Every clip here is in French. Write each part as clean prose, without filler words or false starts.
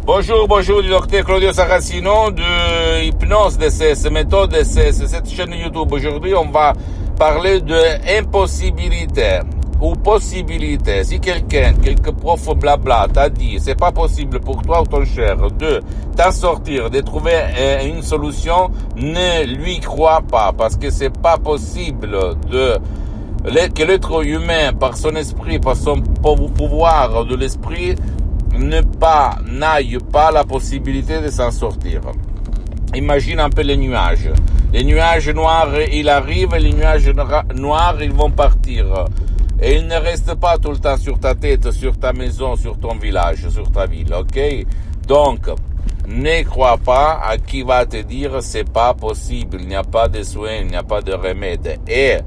Bonjour du docteur Claudio Saracino de Hypnose DCS, méthode DCS, cette chaîne YouTube. Aujourd'hui, on va parler de impossibilité ou possibilité. Si quelques profs blabla t'a dit c'est pas possible pour toi ou ton cher de t'en sortir, de trouver une solution, ne lui crois pas parce que c'est pas possible que l'être humain, par son esprit, par son pouvoir de l'esprit, n'aille pas la possibilité de s'en sortir. Imagine un peu les nuages. Les nuages noirs, ils arrivent, et les nuages noirs, ils vont partir. Et ils ne restent pas tout le temps sur ta tête, sur ta maison, sur ton village, sur ta ville, ok? Donc, ne crois pas à qui va te dire c'est pas possible, il n'y a pas de soin, il n'y a pas de remède. Et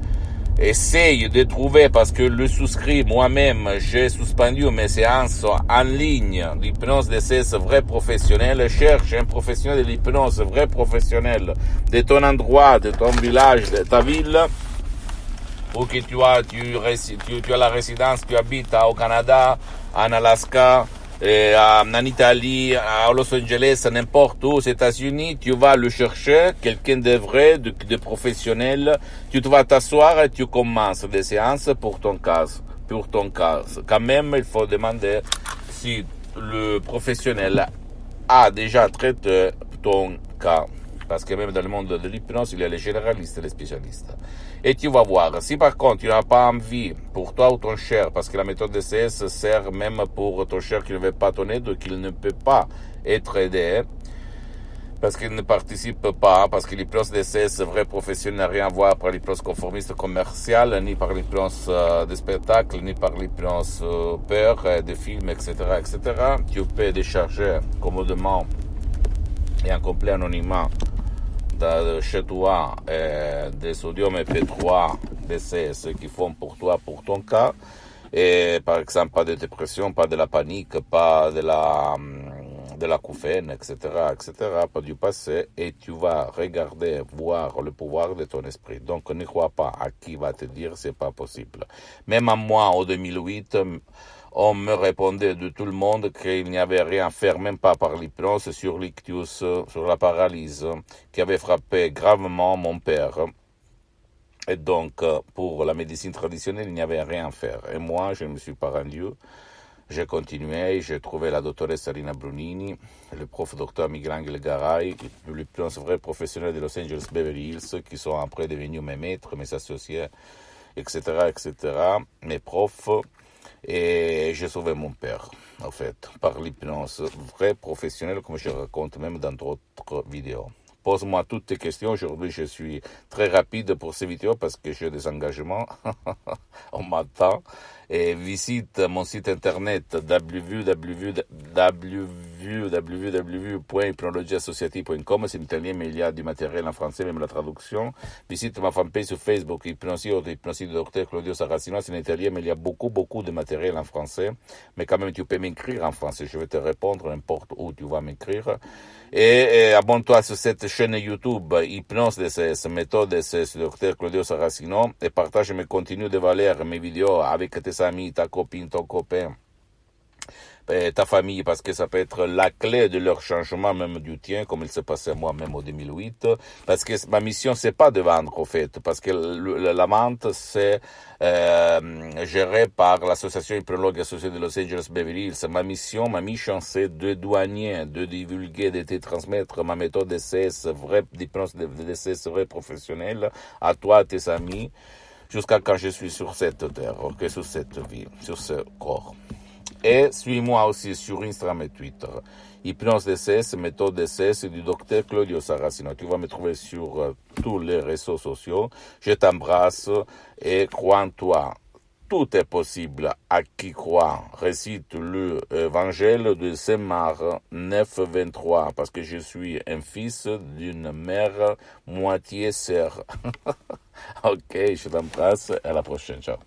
essaye de trouver, parce que le souscrit, moi-même, j'ai suspendu mes séances en ligne d'hypnose DCS vrai professionnel. Cherche un professionnel de l'hypnose vrai professionnel de ton endroit, de ton village, de ta ville, ou que tu as la résidence, tu habites au Canada, en Alaska, en Italie, à Los Angeles, n'importe où, aux États-Unis, tu vas le chercher, quelqu'un de vrai, de professionnel, tu vas t'asseoir et tu commences des séances pour ton cas. Quand même, il faut demander si le professionnel a déjà traité ton cas. Parce que même dans le monde de l'hypnose, il y a les généralistes et les spécialistes. Et tu vas voir, si par contre tu n'as pas envie pour toi ou ton cher, parce que la méthode DCS sert même pour ton cher qui ne veut pas ton aide, qu'il ne peut pas être aidé, parce qu'il ne participe pas, parce que l'hypnose DCS vrai professionnel n'a rien à voir par l'hypnose conformiste commerciale, ni par l'hypnose de spectacle, ni par l'hypnose peur, de films, etc., etc. Tu peux décharger commodément et en complet anonymat chez toi des sodium MP3 DCS qui font pour toi, pour ton cas, et par exemple pas de dépression, pas de la panique, pas de l'acouphène, etc., pas du passé, et tu vas regarder, voir le pouvoir de ton esprit. Donc ne crois pas à qui va te dire c'est pas possible. Même à moi, en 2008, on me répondait de tout le monde qu'il n'y avait rien à faire, même pas par l'hypnose, sur l'ictus, sur la paralysie, qui avait frappé gravement mon père. Et donc, pour la médecine traditionnelle, il n'y avait rien à faire. Et moi, je ne me suis pas rendu. J'ai continué, j'ai trouvé la doctoresse Rina Brunini, le prof docteur Miguel Garay, l'hypnose vrai professionnel de Los Angeles Beverly Hills, qui sont après devenus mes maîtres, mes associés, etc., mes profs. Et j'ai sauvé mon père, en fait, par l'hypnose vrai professionnelle, comme je raconte même dans d'autres vidéos. Pose-moi toutes tes questions. Aujourd'hui, je suis très rapide pour ces vidéos parce que j'ai des engagements. On m'attend. Et visite mon site internet www.hypnologieassociative.com. C'est en italien, mais il y a du matériel en français, même la traduction. Visite ma fanpage sur Facebook, Hypnosie du docteur Claudio Saracino. C'est en italien, mais il y a beaucoup de matériel en français. Mais quand même, tu peux m'écrire en français. Je vais te répondre n'importe où tu vas m'écrire. Et abonne-toi sur cette chaîne YouTube, Hypnose DCS, méthode DCS, docteur Claudio Saracino, et partage mes contenus de valeur, mes vidéos avec tes amis, ta copine, ton copain, ta famille, parce que ça peut être la clé de leur changement, même du tien, comme il s'est passé à moi même en 2008, parce que ma mission, c'est pas de vendre, au fait, parce que la vente, c'est géré par l'association hypnologue associée de Los Angeles Beverly Hills. Ma mission, c'est de douanier, de divulguer, de te transmettre ma méthode DCS, d'hypnose DCS vrai professionnel, à toi, à tes amis, jusqu'à quand je suis sur cette terre, ok, sur cette vie, sur ce corps. Et suis-moi aussi sur Instagram et Twitter. Hypnose DCS, méthode DCS du docteur Claudio Saracino. Tu vas me trouver sur tous les réseaux sociaux. Je t'embrasse et crois en toi. Tout est possible à qui croit. Récite l'évangile de Saint-Marc 9:23 parce que je suis un fils d'une mère moitié sœur. Ok, je t'embrasse. À la prochaine. Ciao.